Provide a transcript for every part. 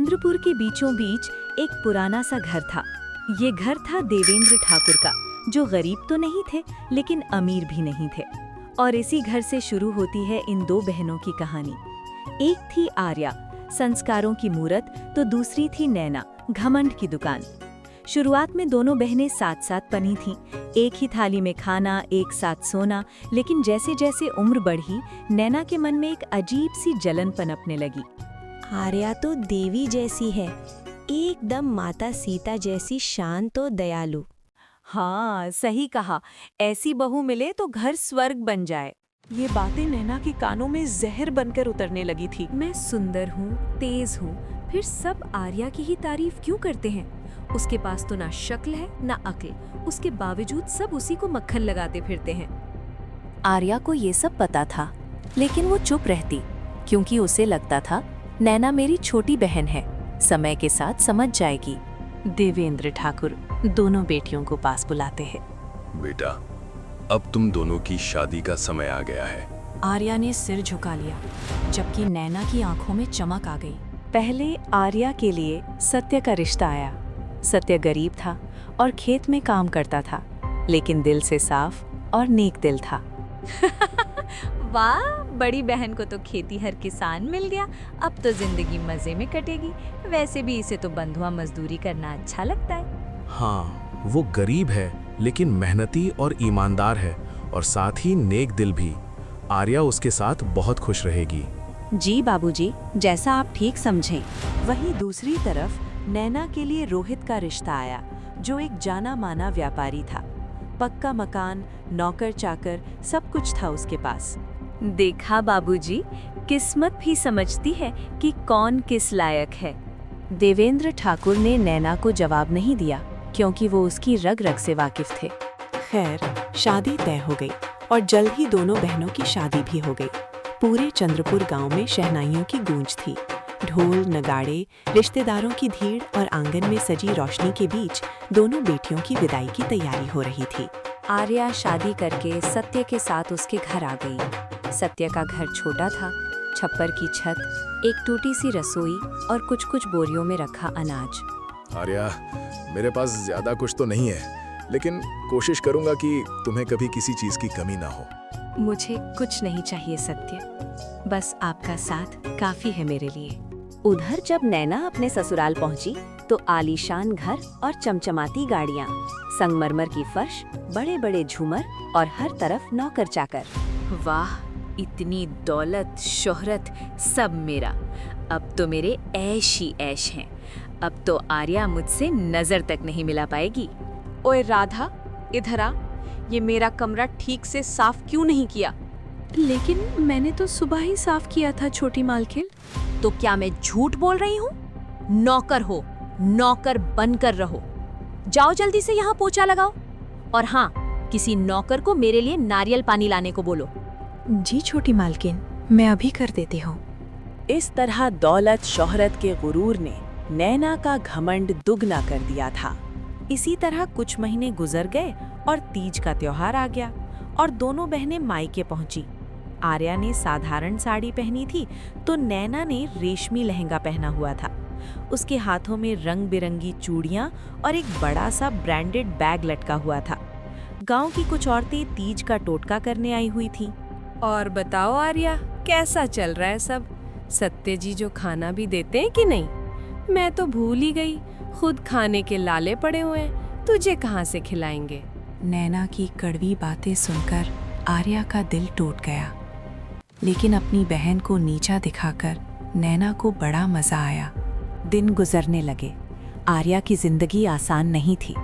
चंद्रपुर के बीचों बीच एक पुराना सा घर था। ये घर था देवेंद्र ठाकुर का, जो गरीब तो नहीं थे लेकिन अमीर भी नहीं थे। और इसी घर से शुरू होती है इन दो बहनों की कहानी। एक थी आर्या, संस्कारों की मूरत, तो दूसरी थी नैना, घमंड की दुकान। शुरुआत में दोनों बहनें साथ साथ पली थीं, एक ही थाली में खाना, एक साथ सोना। लेकिन जैसे जैसे उम्र बढ़ी, नैना के मन में एक अजीब सी जलन पनपने लगी। आर्या तो देवी जैसी है, एकदम माता सीता जैसी शांत और दयालु। हाँ, सही कहा। ऐसी बहू मिले तो घर स्वर्ग बन जाए। ये बातें नैना के कानों में जहर बनकर उतरने लगी थी। मैं सुंदर हूँ, तेज हूँ, फिर सब आर्या की ही तारीफ क्यों करते हैं? उसके पास तो ना शक्ल है ना अक्ल, उसके बावजूद सब उसी को मक्खन लगाते फिरते हैं। आर्या को ये सब पता था, लेकिन वो चुप रहती, क्योंकि उसे लगता था नैना मेरी छोटी बहन है, समय के साथ समझ जाएगी। देवेंद्र ठाकुर दोनों बेटियों को पास बुलाते हैं। बेटा, अब तुम दोनों की शादी का समय आ गया है। आर्या ने सिर झुका लिया, जबकि नैना की आंखों में चमक आ गई। पहले आर्या के लिए सत्य का रिश्ता आया। सत्य गरीब था और खेत में काम करता था, लेकिन दिल से साफ और नेक दिल था। वाह, बड़ी बहन को तो खेती हर किसान मिल गया, अब तो जिंदगी मजे में कटेगी। वैसे भी इसे तो बंधुआ मजदूरी करना अच्छा लगता है। हाँ, वो गरीब है लेकिन मेहनती और ईमानदार है, और साथ ही नेक दिल भी। आर्या उसके साथ बहुत खुश रहेगी। जी बाबूजी, जैसा आप ठीक समझें। वहीं दूसरी तरफ नैना के लिए रोहित का रिश्ता आया, जो एक जाना माना व्यापारी था। पक्का मकान, नौकर चाकर, सब कुछ था उसके पास। देखा बाबूजी, किस्मत भी समझती है कि कौन किस लायक है। देवेंद्र ठाकुर ने नैना को जवाब नहीं दिया, क्योंकि वो उसकी रग रग से वाकिफ थे। खैर, शादी तय हो गई और जल्द ही दोनों बहनों की शादी भी हो गई। पूरे चंद्रपुर गांव में शहनाइयों की गूंज थी। ढोल, नगाड़े, रिश्तेदारों की भीड़ और आंगन में सजी रोशनी के बीच दोनों बेटियों की विदाई की तैयारी हो रही थी। आर्या शादी करके सत्य के साथ उसके घर आ गई। सत्य का घर छोटा था, छप्पर की छत, एक टूटी सी रसोई और कुछ बोरियों में रखा अनाज। आर्या, मेरे पास ज्यादा कुछ तो नहीं है, लेकिन कोशिश करूंगा कि तुम्हें कभी किसी चीज की कमी ना हो। मुझे कुछ नहीं चाहिए सत्य, बस आपका साथ काफी है मेरे लिए। उधर जब नैना अपने ससुराल पहुंची, तो आलीशान घर और चमचमाती गाड़ियां, संगमरमर की फर्श, बड़े बड़े झूमर और हर तरफ नौकर चाकर। वाह, इतनी दौलत, शोहरत, सब मेरा। अब तो मेरे ऐश ही ऐश हैं। अब तो आर्या मुझसे नजर तक नहीं मिला पाएगी। ओए राधा, इधर आ। ये मेरा कमरा ठीक से साफ क्यों नहीं किया? लेकिन मैंने तो सुबह ही साफ किया था छोटी मालकिन। तो क्या मैं झूठ बोल रही हूँ? नौकर हो, नौकर बनकर रहो। जाओ जल्दी से यहाँ पोछा लगाओ। और हाँ, किसी नौकर को मेरे लिए नारियल पानी लाने को बोलो। जी छोटी मालकिन, मैं अभी कर देती हूँ। इस तरह दौलत शोहरत के गुरूर ने नैना का घमंड दुगना कर दिया था। इसी तरह कुछ महीने गुजर गए और तीज का त्योहार आ गया और दोनों बहनें मायके पहुंची। आर्या ने साधारण साड़ी पहनी थी, तो नैना ने रेशमी लहंगा पहना हुआ था। उसके हाथों में रंग बिरंगी चूड़ियां और एक बड़ा सा ब्रांडेड बैग लटका हुआ था। गांव की कुछ औरतें तीज का टोटका करने आई हुई थीं। और बताओ आर्या, कैसा चल रहा है सब? सत्य जी जो खाना भी देते हैं कि नहीं? मैं तो भूल ही गई, खुद खाने के लाले पड़े हुए हैं, तुझे कहाँ से खिलाएंगे? नैना की कड़वी बातें सुनकर आर्या का दिल टूट गया, लेकिन अपनी बहन को नीचा दिखाकर नैना को बड़ा मजा आया। दिन गुजरने लगे। आर्या की जिंदगी आसान नहीं थी।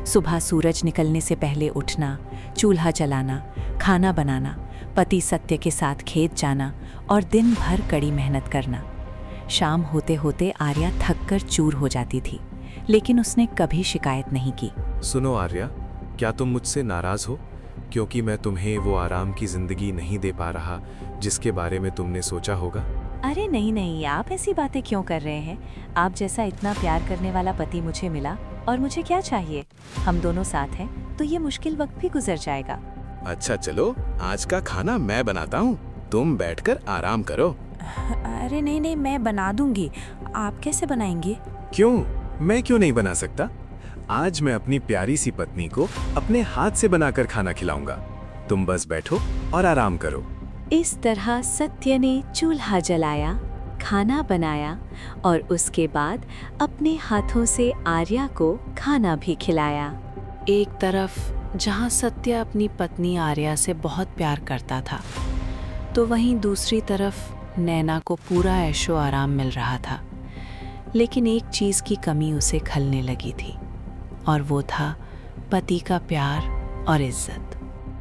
सुबह सूरज निकलने से पहले उठना, चूल्हा जलाना, खाना बनाना, पति सत्य के साथ खेत जाना और दिन भर कड़ी मेहनत करना। शाम होते होते आर्या थक कर चूर हो जाती थी, लेकिन उसने कभी शिकायत नहीं की। सुनो आर्या, क्या तुम मुझसे नाराज हो क्योंकि मैं तुम्हें वो आराम की जिंदगी नहीं दे पा रहा जिसके बारे में तुमने सोचा होगा? अरे नहीं नहीं, आप ऐसी बातें क्यों कर रहे हैं? आप जैसा इतना प्यार करने वाला पति मुझे मिला, और मुझे क्या चाहिए? हम दोनों साथ हैं तो ये मुश्किल वक्त भी गुजर जाएगा। अच्छा चलो, आज का खाना मैं बनाता हूँ, तुम बैठकर आराम करो। अरे नहीं नहीं, मैं बना दूंगी, आप कैसे बनाएंगे? क्यों? मैं क्यों नहीं बना सकता? आज मैं अपनी प्यारी सी पत्नी को अपने हाथ से बनाकर खाना खिलाऊंगा। तुम बस बैठो और आराम करो। इस तरह सत्य ने चूल्हा जलाया, खाना बनाया और उसके बाद अपने हाथों से आर्या को खाना भी खिलाया। एक तरफ जहाँ सत्य अपनी पत्नी आर्या से बहुत प्यार करता था, तो वहीं दूसरी तरफ नैना को पूरा ऐशो आराम मिल रहा था। लेकिन एक चीज़ की कमी उसे खलने लगी थी, और वो था पति का प्यार और इज्जत।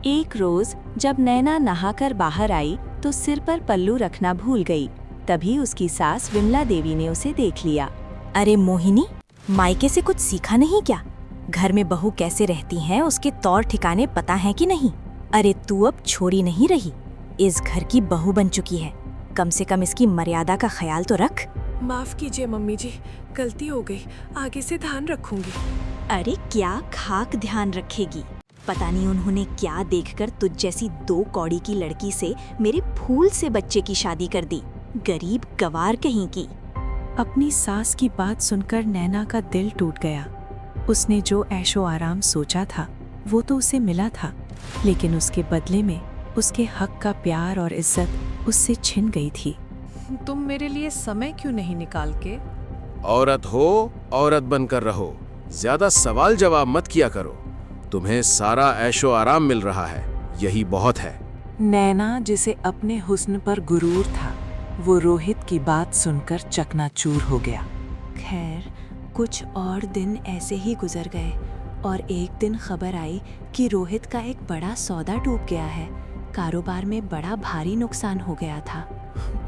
एक रोज जब नैना नहाकर बाहर आई तो सिर पर पल्लू रखना भूल गई। तभी उसकी सास विमला देवी ने उसे देख लिया। अरे मोहिनी, मायके से कुछ सीखा नहीं क्या? घर में बहू कैसे रहती हैं उसके तौर ठिकाने पता है कि नहीं? अरे तू अब छोरी नहीं रही, इस घर की बहू बन चुकी है। कम से कम इसकी मर्यादा का ख्याल तो रख। माफ कीजिए मम्मी जी, गलती हो गई, आगे से ध्यान रखूंगी। अरे क्या खाक ध्यान रखेगी? पता नहीं उन्होंने क्या देखकर तुझ जैसी 2 कौड़ी की लड़की से मेरे फूल से बच्चे की शादी कर दी। गरीब गवार कहीं की। अपनी सास की बात सुनकर नैना का दिल टूट गया। उसने जो ऐशो आराम सोचा था वो तो उसे मिला था, लेकिन उसके बदले में उसके हक का प्यार और इज्जत उससे छिन गई थी। तुम मेरे लिए समय क्यों नहीं निकाल के? औरत हो, औरत बनकर रहो। ज्यादा सवाल जवाब मत किया करो। तुम्हें सारा ऐशो आराम मिल रहा है, यही बहुत है। नैना, जिसे अपने हुस्न पर गुरूर था, वो रोहित की बात सुनकर चकनाचूर हो गया। खैर, कुछ और दिन ऐसे ही गुजर गए और एक दिन खबर आई कि रोहित का एक बड़ा सौदा डूब गया है। कारोबार में बड़ा भारी नुकसान हो गया था।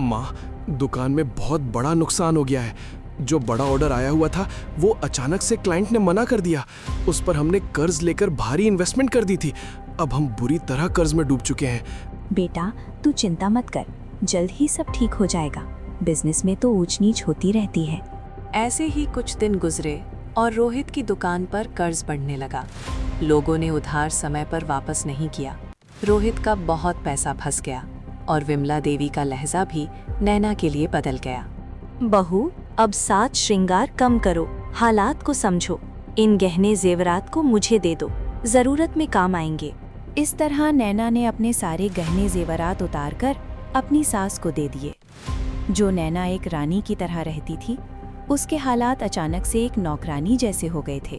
माँ, दुकान में बहुत बड़ा नुकसान हो गया है। जो बड़ा ऑर्डर आया हुआ था वो अचानक से क्लाइंट ने मना कर दिया। उस पर हमने कर्ज लेकर भारी इन्वेस्टमेंट कर दी थी। अब हम बुरी तरह कर्ज में डूब चुके हैं। बेटा, तू चिंता मत कर, जल्द ही सब ठीक हो जाएगा। बिजनेस में तो ऊंच नीच होती रहती है। ऐसे ही कुछ दिन गुजरे और रोहित की दुकान पर कर्ज बढ़ने लगा। लोगों ने उधार समय पर वापस नहीं किया। रोहित का बहुत पैसा फंस गया और विमला देवी का लहजा भी नैना के लिए बदल गया। बहू, अब साज श्रृंगार कम करो, हालात को समझो। इन गहने जेवरात को मुझे दे दो, जरूरत में काम आएंगे। इस तरह नैना ने अपने सारे गहने जेवरात उतारकर अपनी सास को दे दिए। जो नैना एक रानी की तरह रहती थी, उसके हालात अचानक से एक नौकरानी जैसे हो गए थे।